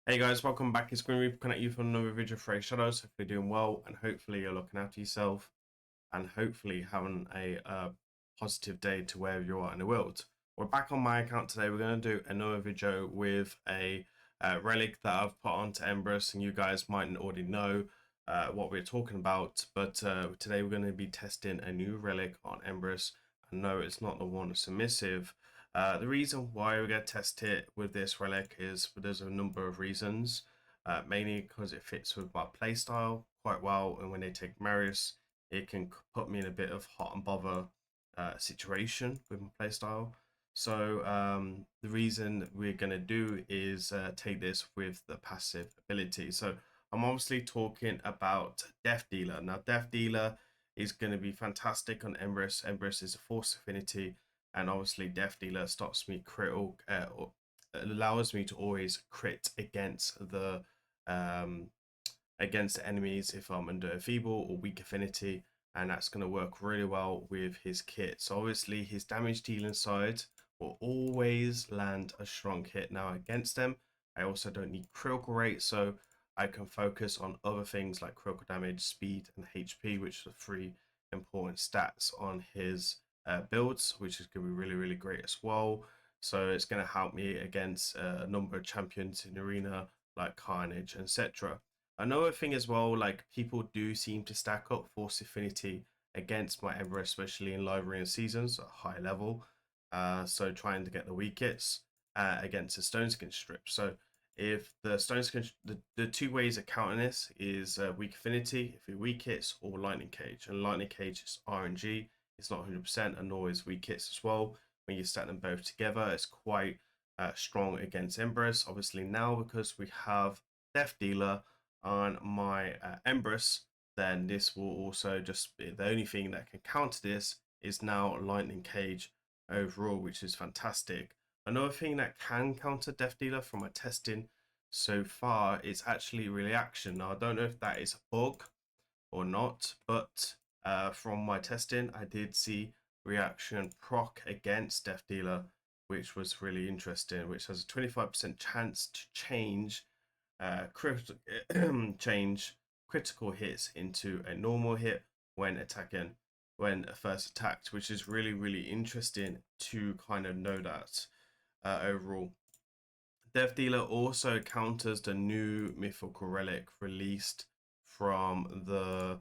Hey guys, welcome back. It's Grim Reaper coming at you from another video for Shadows. Hopefully you're doing well, and hopefully you're looking after yourself, and hopefully having a positive day to wherever you are in the world. We're back on my account today. We're going to do another video with a relic that I've put onto Embrus, and you guys might already know what we're talking about. But today we're going to be testing a new relic on Embrus. And no, it's not the one submissive. The reason why we're going to test it with this relic is there's a number of reasons. Mainly because it fits with my playstyle quite well, and when they take Marius, it can put me in a bit of hot and bother situation with my playstyle. So the reason we're going to do is take this with the passive ability. So I'm obviously talking about Death Dealer. Now, Death Dealer is going to be fantastic on Embrus. Embrus is a force affinity, and obviously Death Dealer stops me critical, or allows me to always crit um, against enemies if I'm under a feeble or weak affinity, and that's going to work really well with his kit. So obviously his damage dealing side will always land a strong hit. Now against them, I also don't need critical rate, so I can focus on other things like critical damage, speed, and HP, which are three important stats on his builds, which is going to be really great as well. So it's going to help me against a number of champions in arena like Carnage, etc. Another thing as well, like people do seem to stack up Force Affinity against my Ember, especially in live arena seasons at high level. So trying to get the weak hits against the Stone Skin strip. So if the Stone Skin, the two ways of counting this is weak affinity, if it weak hits, or Lightning Cage. And Lightning Cage is RNG, it's not 100%, and nor is weak hits as well. When you stack them both together, it's quite strong against Embers. Obviously now because we have Death Dealer on my Embrus, then this will also just be the only thing that can counter this is now Lightning Cage overall, which is fantastic. Another thing that can counter Death Dealer from my testing so far is actually reaction. Now I don't know if that is a bug or not, but from my testing I did see reaction proc against Death Dealer, which was really interesting, which has a 25% chance to change change critical hits into a normal hit when attacking, when first attacked, which is really interesting to kind of know that overall. Death Dealer also counters the new mythical relic released uh,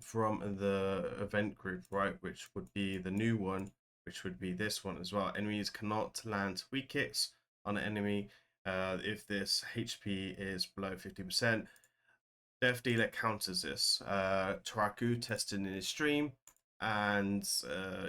from the event group, right? Which would be the new one, which would be this one as well. Enemies cannot land weak hits on an enemy if this HP is below 50%. Death Dealer counters this. Taraku tested in his stream, and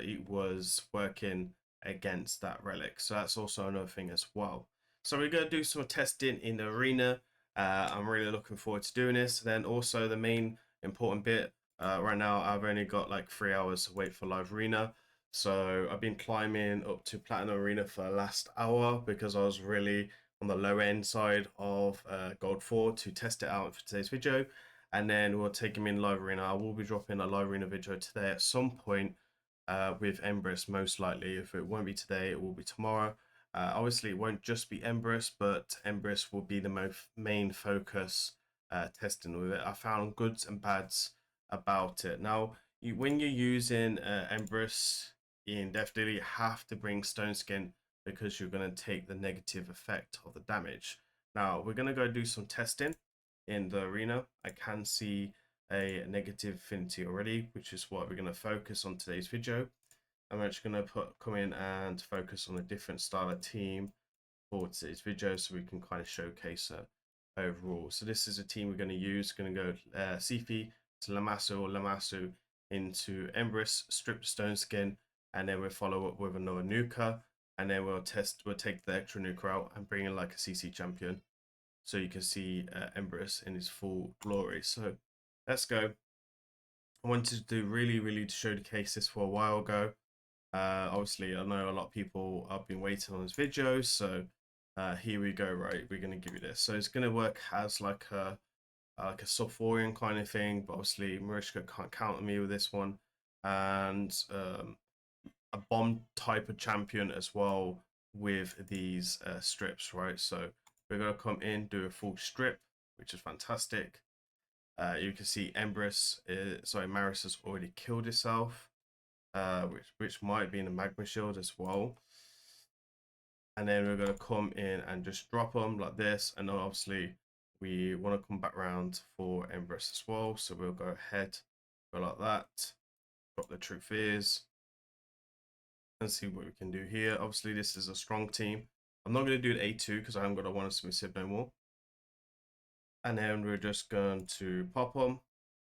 it was working against that relic. So that's also another thing as well. So we're going to do some testing in the arena. I'm really looking forward to doing this. Then also the main important bit, right now I've only got like 3 hours to wait for live arena. So I've been climbing up to Platinum Arena for the last hour because I was really on the low end side of Gold 4 to test it out for today's video. And then we'll take him in live arena. I will be dropping a live arena video today at some point with Embrus, most likely. If it won't be today, it will be tomorrow. Obviously, it won't just be Embrus, but Embrus will be the main focus testing with it. I found goods and bads about it. Now, when you're using Embrus in Death Dealer, you have to bring Stone Skin because you're going to take the negative effect of the damage. Now, we're going to go do some testing in the arena. I can see a negative affinity already, which is what we're going to focus on today's video. I'm actually going to come in and focus on a different style of team for today's video so we can kind of showcase it overall. So this is a team we're going to use. Going to go Sifi to Lamasu, or Lamasu into Embrus, strip the Stone Skin, and then we'll follow up with another Nuka, and then we'll take the extra Nuka out and bring in like a CC champion so you can see Embrus in his full glory. So let's go. I wanted to really showcase this for a while ago. Obviously, I know a lot of people have been waiting on this video, so here we go. Right, we're going to give you this. So it's going to work as like a Sulfurian kind of thing, but obviously Marishka can't counter me with this one, and a bomb type of champion as well with these strips, right? So we're going to come in, do a full strip, which is fantastic. You can see Maris has already killed itself, which might be in a magma shield as well. And then we're going to come in and just drop them like this. And then obviously we want to come back around for Empress as well. So we'll go ahead, go like that, drop the True Fears, and see what we can do here. Obviously this is a strong team. I'm not going to do an A2 because I haven't got a one submissive no more. And then we're just going to pop him.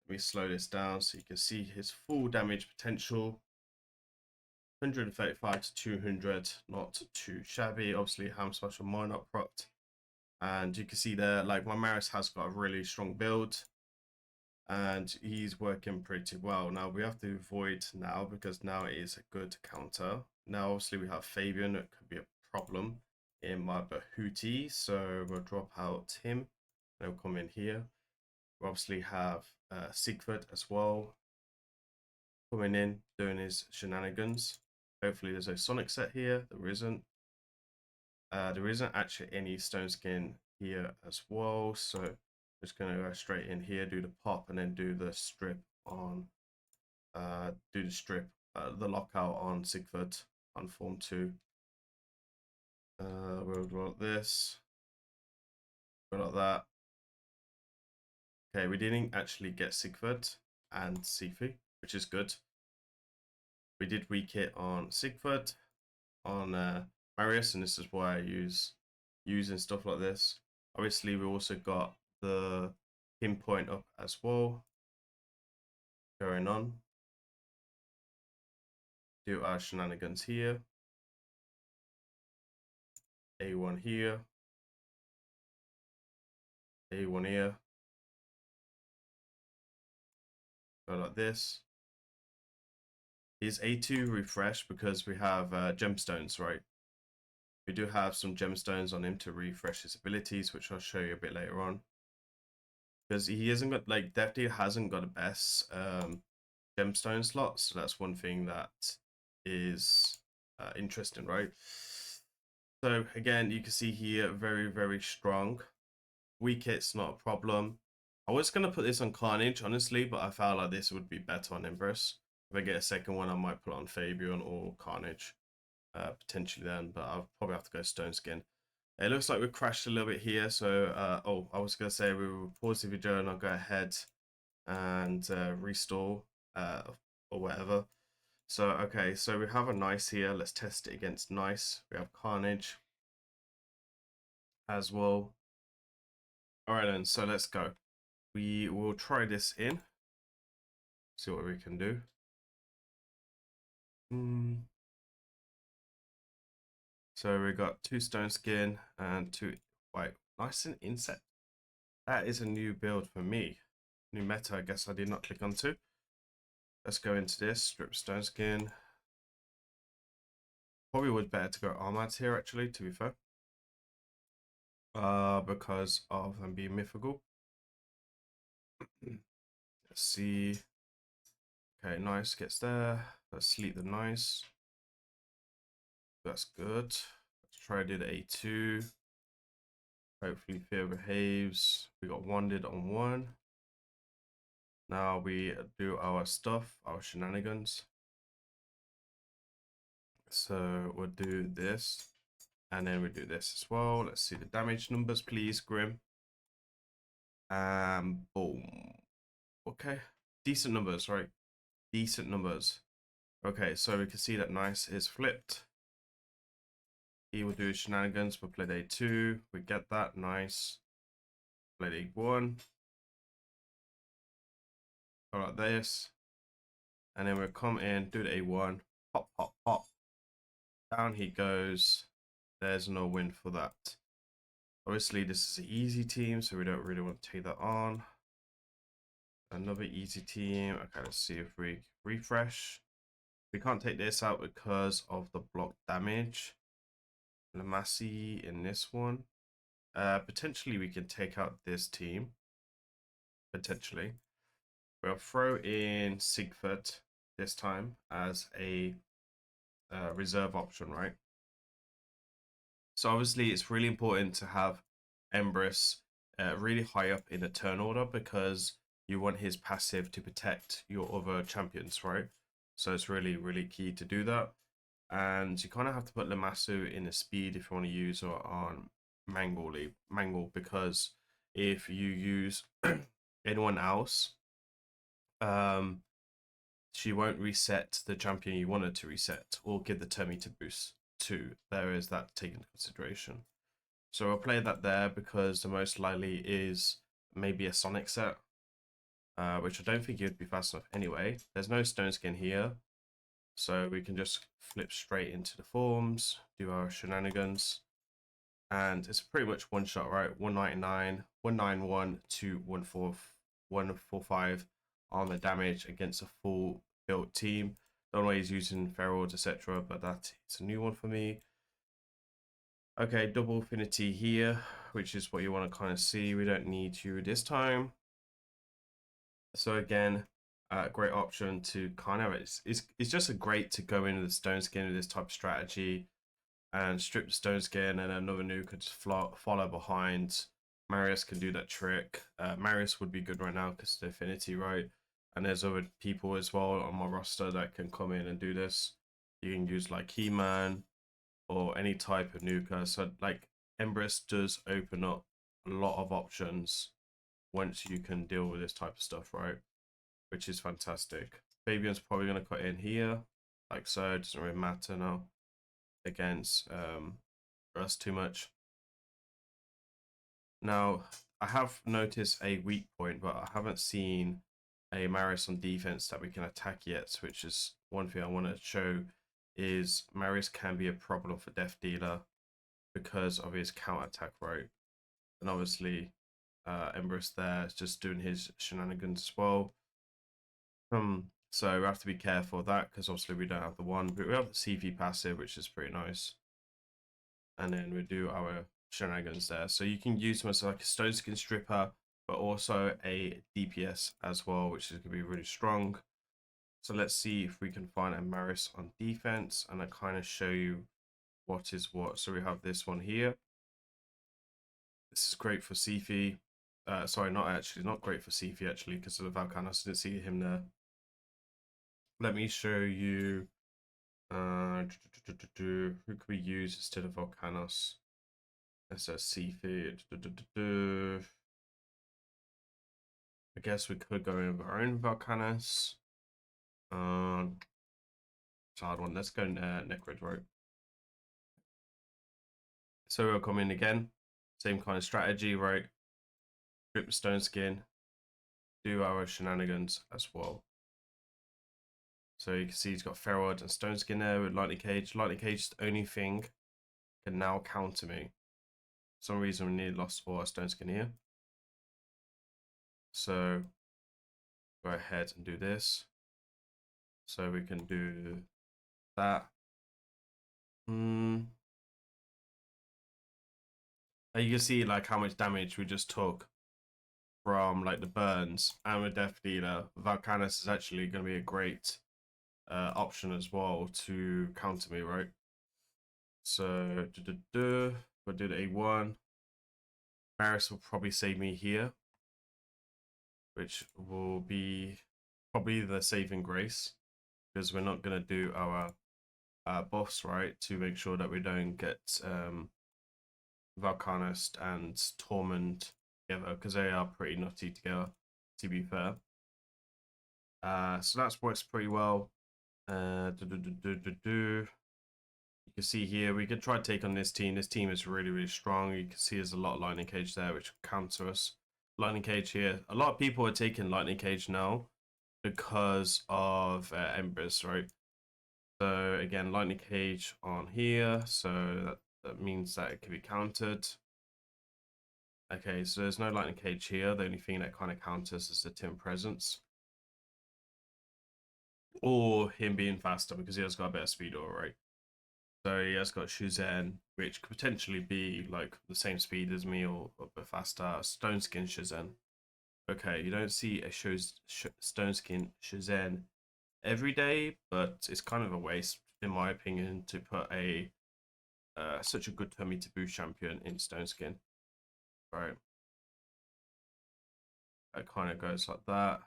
Let me slow this down so you can see his full damage potential. 135 to 200, not too shabby. Obviously, Ham Smash on mine up propped. And you can see there, like, my Maris has got a really strong build. And he's working pretty well. Now, we have to avoid now because now it is a good counter. Now, obviously, we have Fabian. It could be a problem in my Bahuti. So we'll drop out him. They'll come in here. We obviously have Siegfried as well, coming in, doing his shenanigans. Hopefully there's a Sonic set here. There isn't. There isn't actually any stone skin here as well. So just going to go straight in here, do the pop, and then do the strip on, the lockout on Siegfried on Form 2. We'll go like this. Go like that. Okay, we didn't actually get Siegfried and Sifu, which is good. We did weak hit on Siegfried, on Marius, and this is why I using stuff like this. Obviously, we also got the pinpoint up as well going on. Do our shenanigans here. A1 here. A1 here. Go like this. Is A2 refresh because we have gemstones, right? We do have some gemstones on him to refresh his abilities, which I'll show you a bit later on. Because he hasn't got, like, definitely hasn't got the best gemstone slots. So that's one thing that is interesting, right? So again, you can see here, very, very strong. Weak hit's not a problem. I was going to put this on Carnage, honestly, but I felt like this would be better on Empress. If I get a second one, I might put it on Fabian or Carnage, potentially then, but I'll probably have to go Stone Skin. It looks like we crashed a little bit here, so, I was going to say we will pause the video and I'll go ahead and restore or whatever. So, okay, so we have a Nice here. Let's test it against Nice. We have Carnage as well. All right, then, so let's go. We will try this in, see what we can do. So we got 2 stone skin and 2 white. Nice and insect. That is a new build for me. New meta, I guess I did not click onto. Let's go into this, strip stone skin. Probably would better to go armored here, actually, to be fair. Because of them being mythical. Let's see. Okay, Nice gets there. Let's sleep the Nice. That's good. Let's try to do the A2. Hopefully Fear behaves. We got wanded on 1. Now we do our stuff, our shenanigans. So we'll do this. And then we do this as well. Let's see the damage numbers, please, Grim. Boom. Okay. Decent numbers, right? Decent numbers. Okay, so we can see that Nice is flipped. He will do shenanigans. We'll play day 2. We get that. Nice. Play day 1. Go like this. And then we'll come in, do the A1. Pop, pop, pop. Down he goes. There's no win for that. Obviously, this is an easy team, so we don't really want to take that on. Another easy team. Okay, let's see if we refresh. We can't take this out because of the block damage. Lamasi in this one. Potentially, we can take out this team. Potentially. We'll throw in Siegfried this time as a reserve option, right? So obviously it's really important to have Empress really high up in the turn order because you want his passive to protect your other champions, right? So it's really, really key to do that. And you kind of have to put Lamassu in the speed if you want to use or on Mangle, because if you use anyone else, um, she won't reset the champion you wanted to reset or give the turn meter boost too. There is that taken into consideration. So I'll play that there because the most likely is maybe a Sonic set, which I don't think you'd be fast enough anyway. There's no stone skin here, so we can just flip straight into the forms, do our shenanigans, and it's pretty much one shot, right? 199, 191 to 145 armor damage against a full built team. Don't know why he's using ferals, etc., but that is a new one for me. Okay, double affinity here, which is what you want to kind of see. We don't need you this time. So again, great option to kind of, it's just a great to go into the stone skin with this type of strategy and strip the stone skin, and another nuke could just follow behind. Marius can do that trick. Marius would be good right now because the affinity, right? And there's other people as well on my roster that can come in and do this. You can use like He-Man or any type of nuker. So like Empress does open up a lot of options once you can deal with this type of stuff, right? Which is fantastic. Fabian's probably going to cut in here, like so. It doesn't really matter now against us too much. Now, I have noticed a weak point, but I haven't seen a Marius on defense that we can attack yet, which is one thing I want to show is Marius can be a problem for Death Dealer because of his counter attack, right? And obviously, Empress there is just doing his shenanigans as well. So we have to be careful of that because obviously we don't have the one, but we have the CV passive, which is pretty nice. And then we do our shenanigans there. So you can use them as like a stone skin stripper, but also a DPS as well, which is going to be really strong. So let's see if we can find a Marius on defense, and I kind of show you what is what. So we have this one here. This is great for Sifi. Sorry, not great for Sifi actually, because of the Valkanos. I didn't see him there. Let me show you. Who could we use instead of Volcanos? That's a Sifi. I guess we could go in with our own Volcanos. It's a hard one. Let's go Necrodrope. So we'll come in again. Same kind of strategy, right? Strip the stone skin. Do our shenanigans as well. So you can see he's got Ferrod and stone skin there with Lightning Cage. Lightning Cage is the only thing can now counter me. For some reason we need lost for stone skin here. So go ahead and do this. So we can do that. And you can see like how much damage we just took from like the burns, and with Death Dealer, Valkanos is actually going to be a great option as well to counter me, right? So we'll do the A1. Marius will probably save me here, which will be probably the saving grace, because we're not going to do our buffs, right, to make sure that we don't get Valkanos and Torment together, because they are pretty nutty together, to be fair. So that's works pretty well. You can see here we could try to take on this team. This team is really, really strong. You can see there's a lot of Lightning Cage there, which counter us. Lightning Cage here. A lot of people are taking Lightning Cage now because of Empress, right? So again, Lightning Cage on here. So that means that it can be countered. Okay, so there's no Lightning Cage here. The only thing that kind of counters is the Tim Presence. Or him being faster, because he has got a better speed, all right. So he has got Shuzhen, which could potentially be like the same speed as me or a bit faster. Stone Skin Shuzhen. Okay, you don't see a Stone Skin Shuzhen every day, but it's kind of a waste, in my opinion, to put a such a good turn me to boost champion in Stone Skin. Right. That kind of goes like that.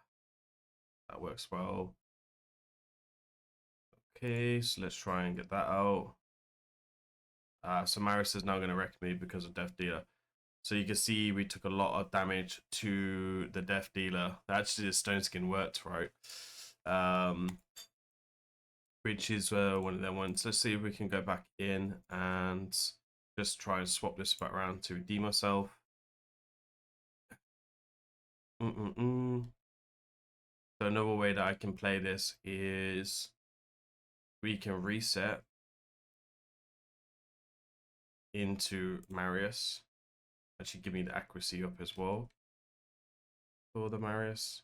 That works well. Okay, so let's try and get that out. So Maris is now going to wreck me because of Death Dealer. So you can see we took a lot of damage to the Death Dealer. Actually, the Stone Skin worked, right? Which is one of them ones. Let's see if we can go back in and just try and swap this back around to redeem myself. So another way that I can play this is we can reset into Marius. Actually, give me the accuracy up as well for the Marius.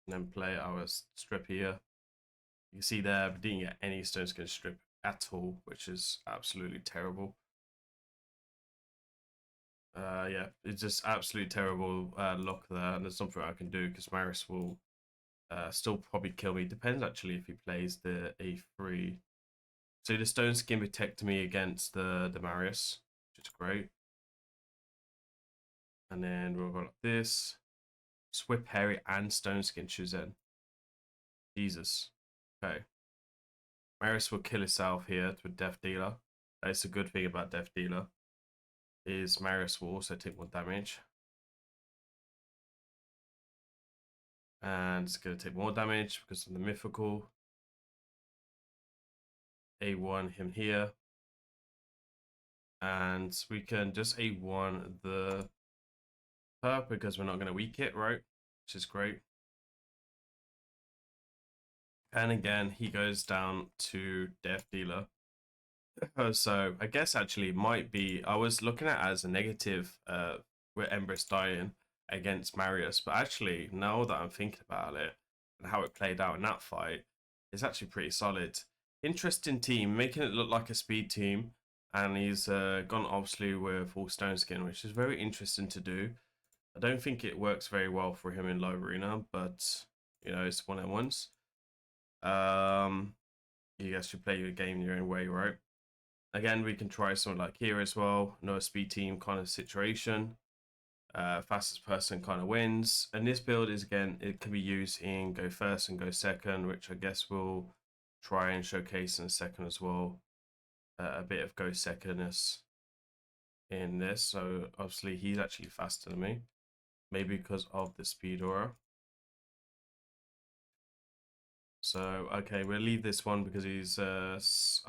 And then play our strip here. You can see there, we didn't get any Stone Skin strip at all, which is absolutely terrible. Yeah, it's just absolutely terrible luck there, and there's something I can do because Marius will still probably kill me. Depends actually if he plays the A3. So the Stone Skin protected me against the Marius, which is great. And then we'll go like this. Swip Harry and Stone Skin Shuzen. Jesus. Okay. Marius will kill himself here with Death Dealer. That's a good thing about Death Dealer. Is Marius will also take more damage. And it's going to take more damage because of the mythical. A1 him here. And we can just A1 the perp because we're not going to weak it, right? Which is great. And again, he goes down to Death Dealer. So I guess actually it might be, I was looking at it as a negative with Empress dying against Marius, but actually now that I'm thinking about it and how it played out in that fight, it's actually pretty solid. Interesting team, making it look like a speed team, and he's gone obviously with full Stone Skin, which is very interesting to do. I don't think it works very well for him in live arena, but you know, it's one on ones. You guys should play your game your own way, right? Again, we can try something like here as well. No speed team kind of situation. Fastest person kind of wins. And this build is, again, it can be used in go first and go second, which I guess we'll try and showcase in a second as well. A bit of go secondness in this. So obviously he's actually faster than me. Maybe because of the speed aura. So, okay, we'll leave this one because he's, I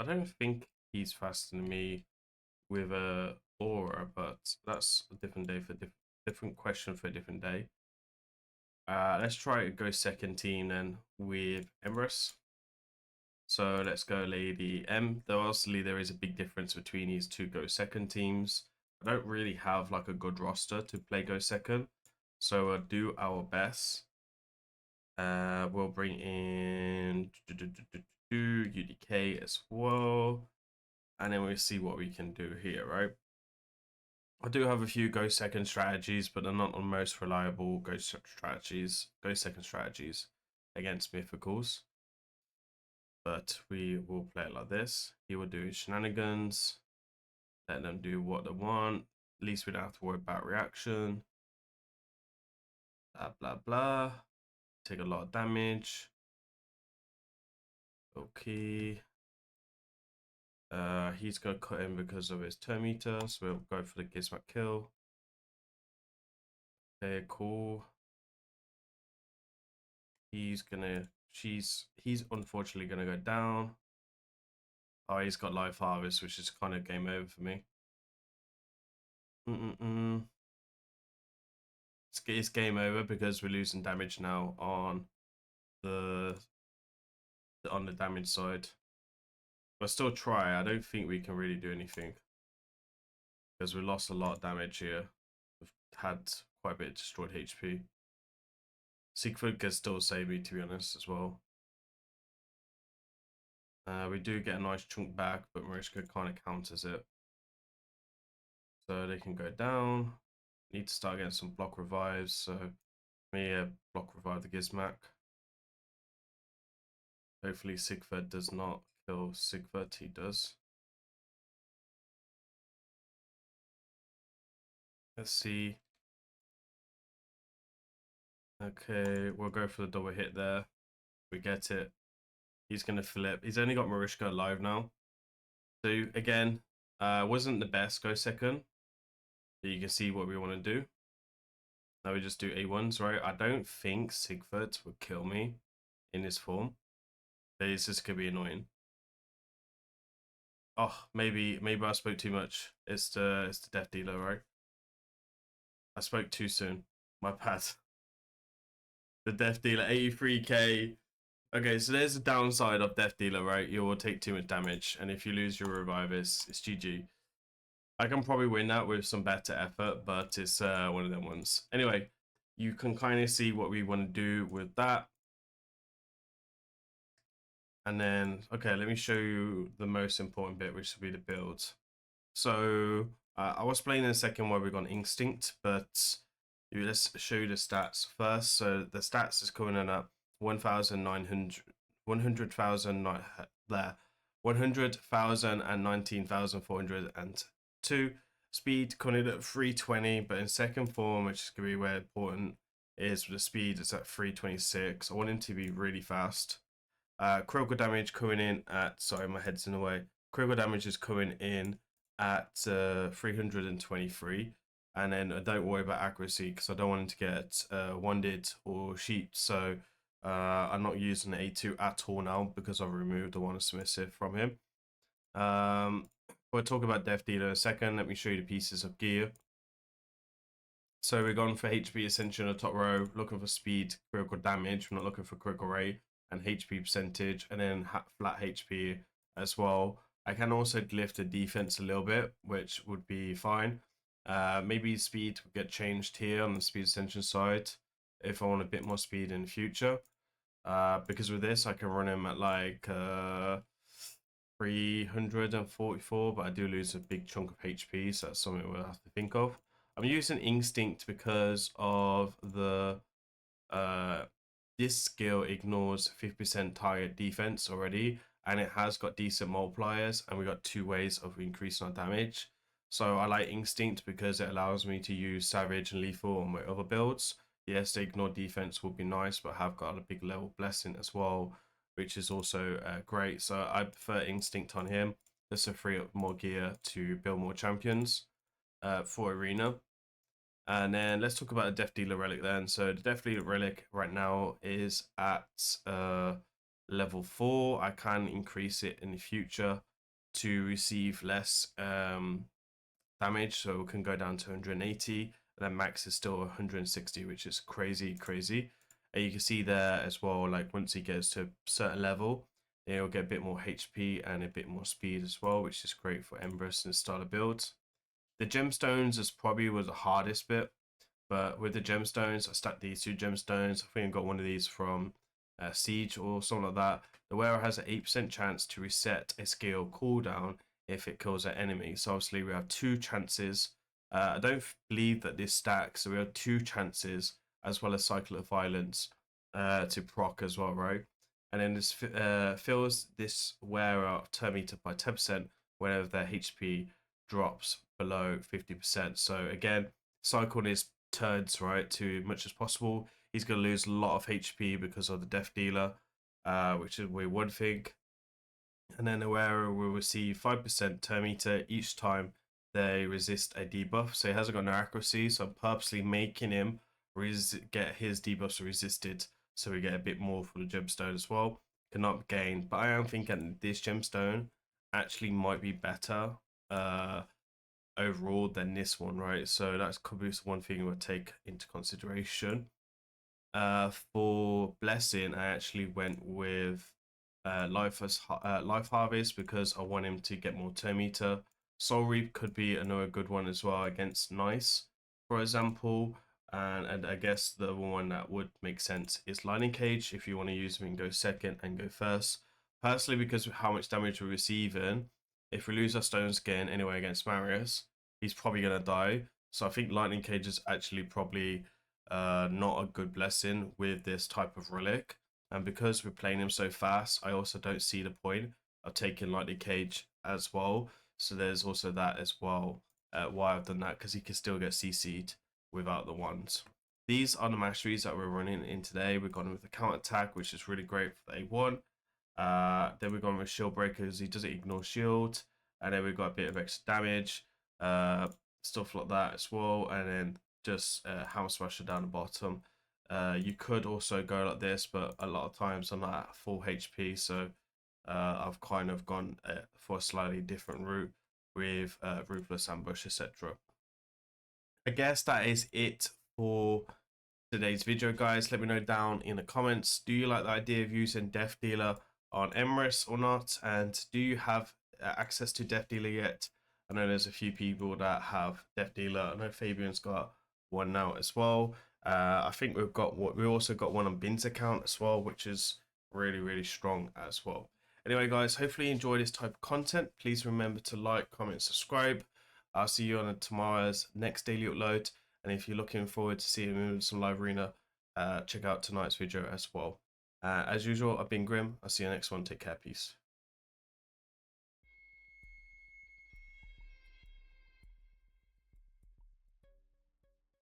don't think he's faster than me with a aura, but that's a different day for different question for a different day. Let's try to go second team then with Emrys. So let's go Lady M. Though obviously there is a big difference between these two go second teams. I don't really have like a good roster to play go second, so we'll do our best. We'll bring in UDK as well, and then we'll see what we can do here, right? I do have a few go second strategies, but they're not the most reliable go second strategies against mythicals. But we will play it like this. He will do his shenanigans, let them do what they want. At least we don't have to worry about reaction. Blah blah blah. Take a lot of damage. Okay. He's gonna cut in because of his turn meter, so we'll go for the Gizmak kill. Okay, cool. He's unfortunately gonna go down. Oh, he's got life harvest, which is kind of game over for me. It's game over because we're losing damage now on the damage side. But still try. I don't think we can really do anything because we lost a lot of damage here. We've had quite a bit of destroyed HP. Siegfried can still save me, to be honest, as well. We do get a nice chunk back, but Mariska kind of counters it. So they can go down. Need to start getting some block revives. So me block revive the Gizmak. Hopefully Siegfried does not kill Siegfried. He does. Let's see. Okay, we'll go for the double hit there. We get it. He's going to flip. He's only got Marishka alive now. So again, wasn't the best go second. But you can see what we want to do. Now we just do A1s, right? I don't think Sigford would kill me in this form. But it's just going to be annoying. Oh, maybe I spoke too much. It's the death dealer, right? I spoke too soon. My bad. The death dealer, 83k. Okay, so there's the downside of death dealer, right? You will take too much damage, and if you lose your revive, it's GG. I can probably win that with some better effort, but it's one of them ones. Anyway, you can kind of see what we want to do with that. And then, okay, let me show you the most important bit, which will be the build. So I was playing in a second where we got Instinct, but let's show you the stats first. So the stats is coming in at 1,900, 100,000 there, 100,000 and 19,402. Speed coming in at 320, but in second form, which is going to be very important, is the speed is at 326. I want him to be really fast. Critical damage coming in at, sorry, my head's in the way. Critical damage is coming in at 323, and then don't worry about accuracy because I don't want him to get wanded or sheeped. So I'm not using the A2 at all now because I've removed the one submissive from him. We'll talk about Death Dealer in a second. Let me show you the pieces of gear. So we're going for HP Ascension on the top row, looking for speed, critical damage. We're not looking for critical rate and HP percentage, and then flat HP as well. I can also glyph the defense a little bit, which would be fine. Maybe speed would get changed here on the speed ascension side if I want a bit more speed in the future. Because with this, I can run him at like 344, but I do lose a big chunk of HP, so that's something we'll have to think of. I'm using Instinct because of the this skill ignores 50% target defense already, and it has got decent multipliers, and we got 2 ways of increasing our damage. So I like Instinct because it allows me to use Savage and Lethal on my other builds. Yes, the ignore defense would be nice, but I have got a big level blessing as well, which is also great. So I prefer Instinct on him just to free up more gear to build more champions for Arena. And then let's talk about the Death Dealer Relic then. So the Death Dealer Relic right now is at level 4. I can increase it in the future to receive less damage. So we can go down to 180. And then max is still 160, which is crazy. And you can see there as well, like once he gets to a certain level, he'll get a bit more HP and a bit more speed as well, which is great for Embers and style of builds. The gemstones is probably was the hardest bit, but with the gemstones, I stacked these 2 gemstones. I think I got one of these from Siege or something like that. The wearer has an 8% chance to reset a skill cooldown if it kills an enemy. So obviously we have 2 chances. I don't believe that this stacks, so we have 2 chances as well as Cycle of Violence to proc as well, right? And then this fills this wearer turn meter by 10% whenever their HP drops below 50%. So again, cycle his turns right to much as possible. He's going to lose a lot of HP because of the Death Dealer, which is we one thing. And then the wearer will receive 5% turn meter each time they resist a debuff. So he hasn't got no accuracy, so I'm purposely making him get his debuffs resisted so we get a bit more for the gemstone as well. Cannot gain, but I am thinking this gemstone actually might be better overall than this one, right? So that's probably one thing we'll take into consideration. For blessing, I actually went with life harvest because I want him to get more turn meter. Soul reap could be another good one as well against nice, for example. And I guess the one that would make sense is lightning cage if you want to use him and go second and go first. Personally, because of how much damage we're receiving, if we lose our stones again anyway against Marius, he's probably gonna die. So I think lightning cage is actually probably not a good blessing with this type of relic. And because we're playing him so fast, I also don't see the point of taking lightning cage as well. So there's also that as well. why I've done that, because you can still get CC'd without the ones. These are the masteries that we're running in today. We're going with the counter attack, which is really great for the A1. Then we're going with shield breakers. He doesn't ignore shield, and then we've got a bit of extra damage, stuff like that as well. And then just hammer smasher down the bottom. You could also go like this, but a lot of times I'm not at full HP, so I've kind of gone for a slightly different route with ruthless ambush, etc. I guess that is it for today's video, guys. Let me know down in the comments, do you like the idea of using Death Dealer on Emrys or not, and do you have access to Death Dealer yet? I know there's a few people that have Death Dealer. I know Fabian's got one now as well. I think we also got one on Bin's account as well, which is really strong as well. Anyway, guys, hopefully you enjoy this type of content. Please remember to like, comment, subscribe. I'll see you on tomorrow's next daily upload. And if you're looking forward to seeing me with some live arena, check out tonight's video as well. As usual, I've been Grim. I'll see you next one. Take care. Peace.